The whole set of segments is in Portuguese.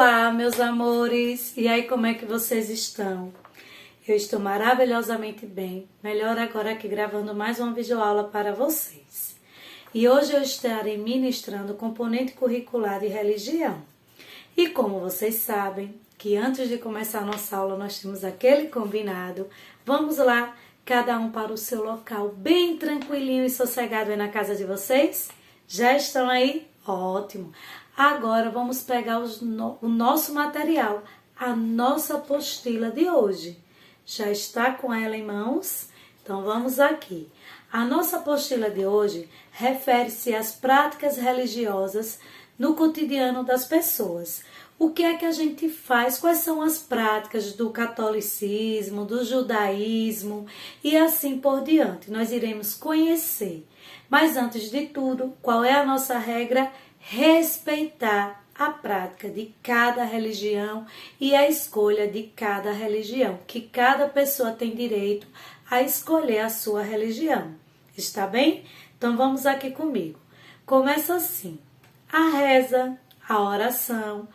Olá, meus amores! E aí, como é que vocês estão? Eu estou maravilhosamente bem, melhor agora aqui gravando mais uma videoaula para vocês. E hoje eu estarei ministrando o componente curricular de religião. E como vocês sabem, que antes de começar a nossa aula nós temos aquele combinado, vamos lá, cada um para o seu local, bem tranquilinho e sossegado aí na casa de vocês? Já estão aí? Ótimo! Agora vamos pegar o nosso material, a nossa apostila de hoje. Já está com ela em mãos? Então vamos aqui. A nossa apostila de hoje refere-se às práticas religiosas no cotidiano das pessoas. O que é que a gente faz? Quais são as práticas do catolicismo, do judaísmo e assim por diante? Nós iremos conhecer. Mas antes de tudo, qual é a nossa regra? Respeitar a prática de cada religião e a escolha de cada religião, que cada pessoa tem direito a escolher a sua religião. Está bem? Então vamos aqui comigo. Começa assim: a reza, a oração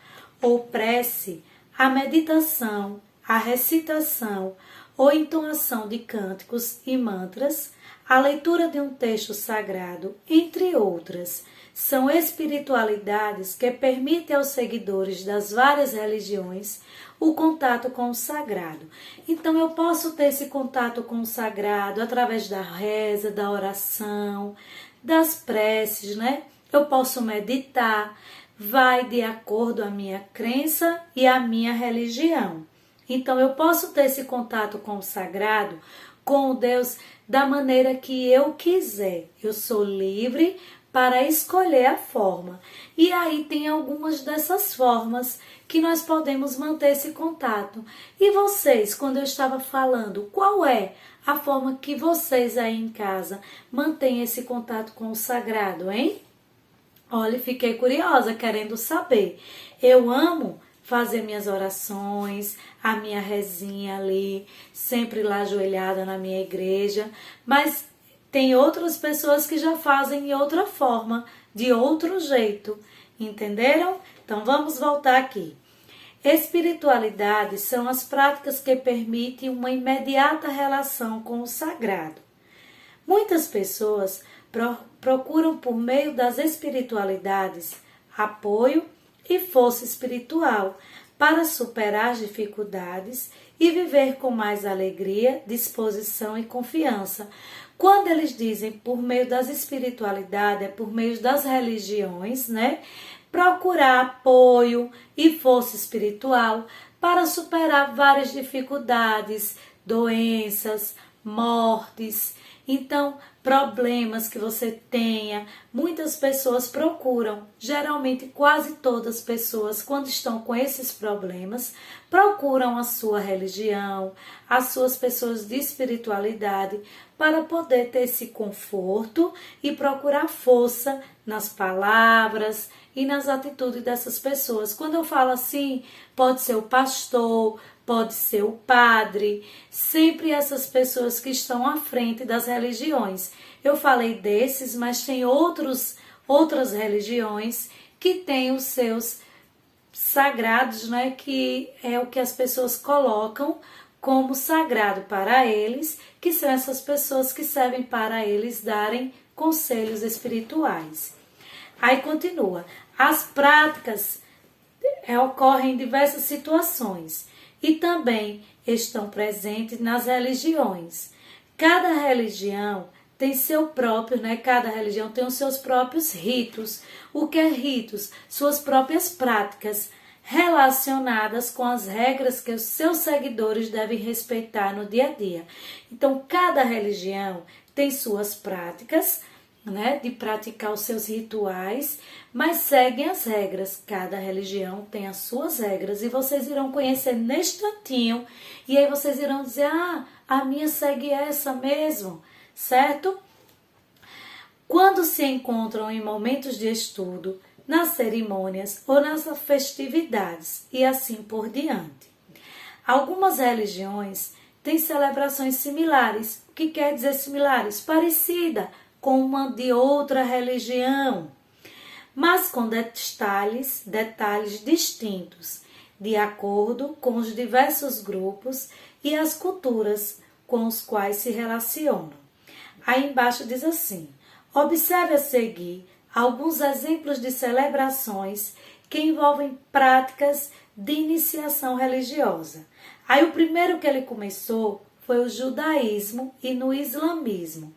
ou prece, a meditação, a recitação ou entoação de cânticos e mantras, a leitura de um texto sagrado, entre outras, são espiritualidades que permitem aos seguidores das várias religiões o contato com o sagrado. Então eu posso ter esse contato com o sagrado através da reza, da oração, das preces, né? Eu posso meditar, vai de acordo à minha crença e à minha religião. Então eu posso ter esse contato com o sagrado, com o Deus, da maneira que eu quiser. Eu sou livre para escolher a forma. E aí tem algumas dessas formas que nós podemos manter esse contato. E vocês, quando eu estava falando, qual é a forma que vocês aí em casa mantêm esse contato com o sagrado, hein? Olha, fiquei curiosa, querendo saber. Eu amo fazer minhas orações, a minha rezinha ali, sempre lá ajoelhada na minha igreja, mas tem outras pessoas que já fazem de outra forma, de outro jeito, entenderam? Então vamos voltar aqui. Espiritualidade são as práticas que permitem uma imediata relação com o sagrado. Muitas pessoas procuram por meio das espiritualidades apoio e força espiritual para superar as dificuldades e viver com mais alegria, disposição e confiança. Quando eles dizem por meio das espiritualidades, é por meio das religiões, né? Procurar apoio e força espiritual para superar várias dificuldades, doenças, mortes. Então, problemas que você tenha, muitas pessoas procuram, geralmente quase todas as pessoas, quando estão com esses problemas, procuram a sua religião, as suas pessoas de espiritualidade, para poder ter esse conforto e procurar força nas palavras e nas atitudes dessas pessoas. Quando eu falo assim, pode ser o pastor, pode ser o padre, sempre essas pessoas que estão à frente das religiões. Eu falei desses, mas tem outras religiões que têm os seus sagrados, né? Que é o que as pessoas colocam como sagrado para eles, que são essas pessoas que servem para eles darem conselhos espirituais. Aí continua, as práticas ocorrem em diversas situações e também estão presentes nas religiões. Cada religião tem seu próprio, né? Cada religião tem os seus próprios ritos. O que é ritos? Suas próprias práticas relacionadas com as regras que os seus seguidores devem respeitar no dia a dia. Então, cada religião tem suas práticas, né, de praticar os seus rituais, mas seguem as regras. Cada religião tem as suas regras e vocês irão conhecer neste instantinho e aí vocês irão dizer, a minha segue essa mesmo, certo? Quando se encontram em momentos de estudo, nas cerimônias ou nas festividades e assim por diante. Algumas religiões têm celebrações similares. O que quer dizer similares? Parecida com uma de outra religião. mas com detalhes distintos, de acordo com os diversos grupos e as culturas com os quais se relacionam. Aí embaixo diz assim: observe a seguir alguns exemplos de celebrações que envolvem práticas de iniciação religiosa. Aí o primeiro que ele começou foi o judaísmo e no islamismo,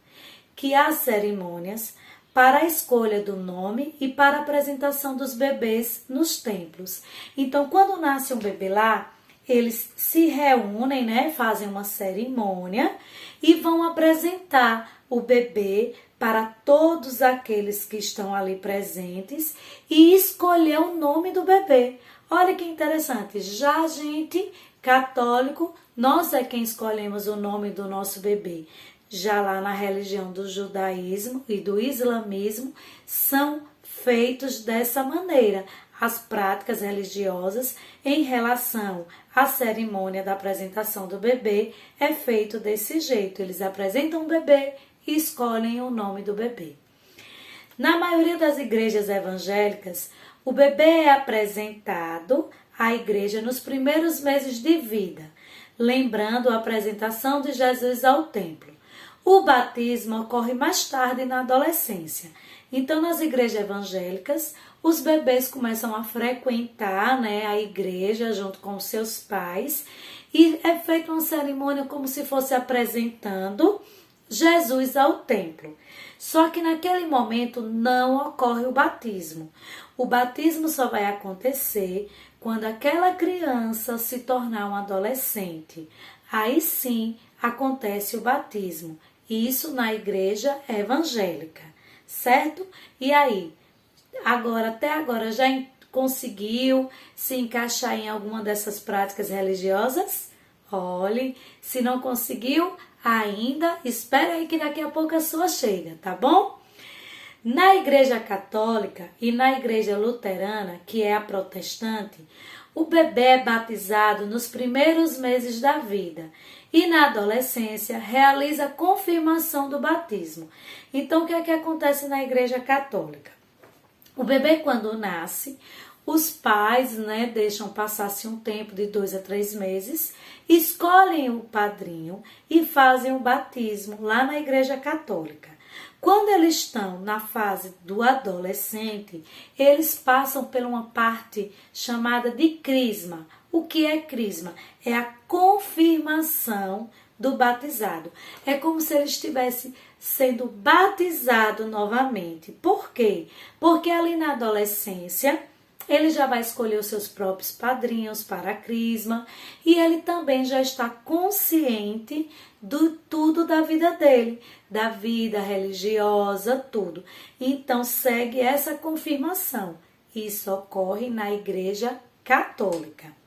que há cerimônias para a escolha do nome e para a apresentação dos bebês nos templos. Então, quando nasce um bebê lá, eles se reúnem, né, fazem uma cerimônia e vão apresentar o bebê para todos aqueles que estão ali presentes e escolher o nome do bebê. Olha que interessante, já a gente católico, nós é quem escolhemos o nome do nosso bebê. Já lá na religião do judaísmo e do islamismo, são feitos dessa maneira. As práticas religiosas em relação à cerimônia da apresentação do bebê é feito desse jeito. Eles apresentam o bebê e escolhem o nome do bebê. Na maioria das igrejas evangélicas, o bebê é apresentado à igreja nos primeiros meses de vida, lembrando a apresentação de Jesus ao templo. O batismo ocorre mais tarde na adolescência. Então, nas igrejas evangélicas, os bebês começam a frequentar, né, a igreja junto com seus pais e é feita uma cerimônia como se fosse apresentando Jesus ao templo. Só que naquele momento não ocorre o batismo. O batismo só vai acontecer quando aquela criança se tornar um adolescente. Aí sim acontece o batismo. Isso na igreja evangélica, certo? E aí, até agora já conseguiu se encaixar em alguma dessas práticas religiosas? Olhe, se não conseguiu ainda, espere aí que daqui a pouco a sua chega, tá bom? Na igreja católica e na igreja luterana, que é a protestante, o bebê é batizado nos primeiros meses da vida e na adolescência realiza a confirmação do batismo. Então, o que é que acontece na igreja católica? O bebê, quando nasce, os pais, né, deixam passar-se um tempo de 2 a 3 meses, escolhem o padrinho e fazem o batismo lá na igreja católica. Quando eles estão na fase do adolescente, eles passam por uma parte chamada de crisma. O que é crisma? É a confirmação do batizado. É como se ele estivesse sendo batizado novamente. Por quê? Porque ali na adolescência, ele já vai escolher os seus próprios padrinhos para a crisma e ele também já está consciente do tudo da vida dele, da vida religiosa, tudo. Então segue essa confirmação. Isso ocorre na igreja católica.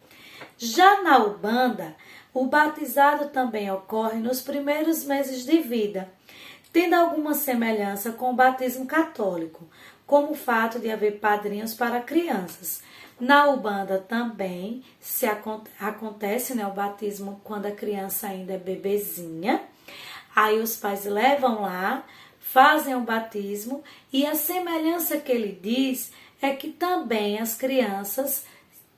Já na Umbanda, o batizado também ocorre nos primeiros meses de vida, tendo alguma semelhança com o batismo católico, como o fato de haver padrinhos para crianças. Na Umbanda também acontece, né, o batismo quando a criança ainda é bebezinha. Aí os pais levam lá, fazem o batismo e a semelhança que ele diz é que também as crianças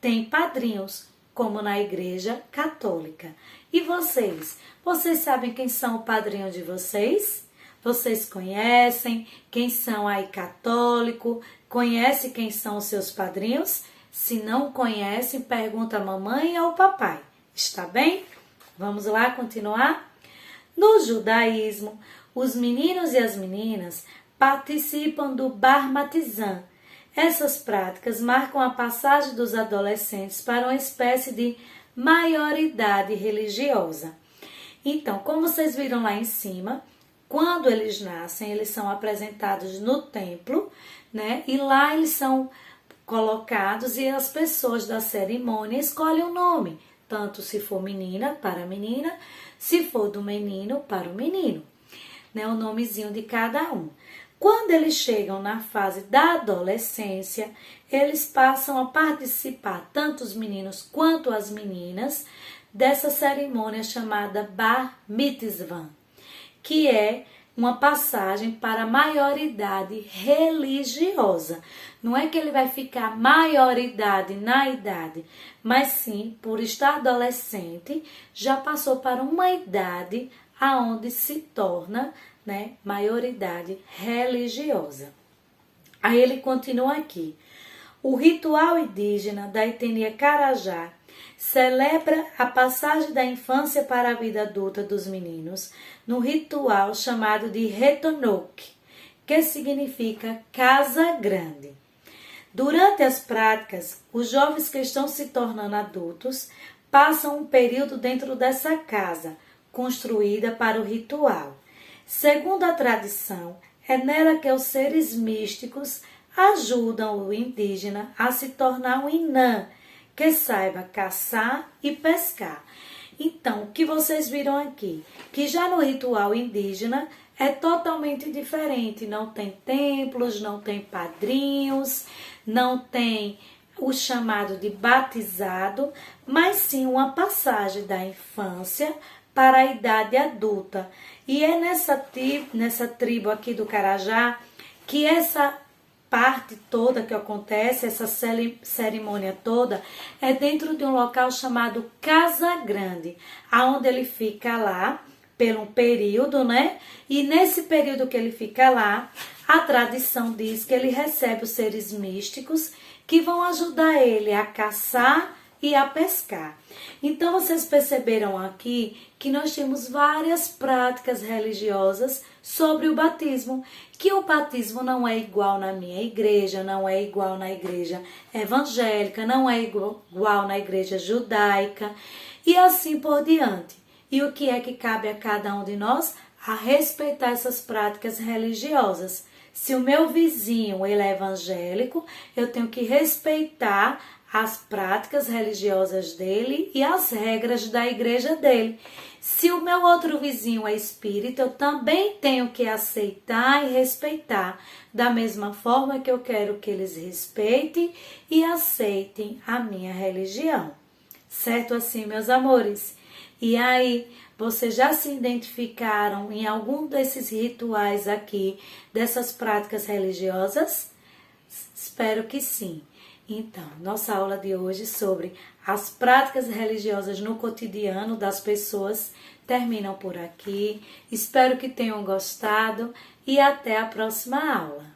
têm padrinhos, como na igreja católica. E vocês? Vocês sabem quem são o padrinho de vocês? Vocês conhecem quem são aí católico? Conhece quem são os seus padrinhos? Se não conhecem, pergunta a mamãe ou ao papai. Está bem? Vamos lá continuar? No judaísmo, os meninos e as meninas participam do Bar Mitzvah. Essas práticas marcam a passagem dos adolescentes para uma espécie de maioridade religiosa. Então, como vocês viram lá em cima, quando eles nascem, eles são apresentados no templo, né? E lá eles são colocados e as pessoas da cerimônia escolhem o nome, tanto se for menina para menina, se for do menino para o menino, né? O nomezinho de cada um. Quando eles chegam na fase da adolescência, eles passam a participar, tanto os meninos quanto as meninas, dessa cerimônia chamada Bar Mitzvah, que é uma passagem para a maioridade religiosa. Não é que ele vai ficar maioridade na idade, mas sim, por estar adolescente, já passou para uma idade aonde se torna, né, maioridade religiosa. Aí ele continua aqui. O ritual indígena da etnia Carajá celebra a passagem da infância para a vida adulta dos meninos no ritual chamado de Retonoque, que significa casa grande. Durante as práticas, os jovens que estão se tornando adultos passam um período dentro dessa casa, construída para o ritual. Segundo a tradição, é nela que os seres místicos ajudam o indígena a se tornar um Inã, que saiba caçar e pescar. Então, o que vocês viram aqui? Que já no ritual indígena é totalmente diferente. Não tem templos, não tem padrinhos, não tem o chamado de batizado, mas sim uma passagem da infância para a idade adulta. E é nessa tribo aqui do Carajá que essa parte toda que acontece, essa cerimônia toda, é dentro de um local chamado Casa Grande, aonde ele fica lá por um período, né? E nesse período que ele fica lá, a tradição diz que ele recebe os seres místicos que vão ajudar ele a caçar e a pescar. Então vocês perceberam aqui que nós temos várias práticas religiosas sobre o batismo, que o batismo não é igual na minha igreja, não é igual na igreja evangélica, não é igual na igreja judaica e assim por diante. E o que é que cabe a cada um de nós? A respeitar essas práticas religiosas. Se o meu vizinho ele é evangélico, eu tenho que respeitar as práticas religiosas dele e as regras da igreja dele. Se o meu outro vizinho é espírita, eu também tenho que aceitar e respeitar, da mesma forma que eu quero que eles respeitem e aceitem a minha religião. Certo assim, meus amores? E aí, vocês já se identificaram em algum desses rituais aqui, dessas práticas religiosas? Espero que sim. Então, nossa aula de hoje sobre as práticas religiosas no cotidiano das pessoas terminam por aqui. Espero que tenham gostado e até a próxima aula.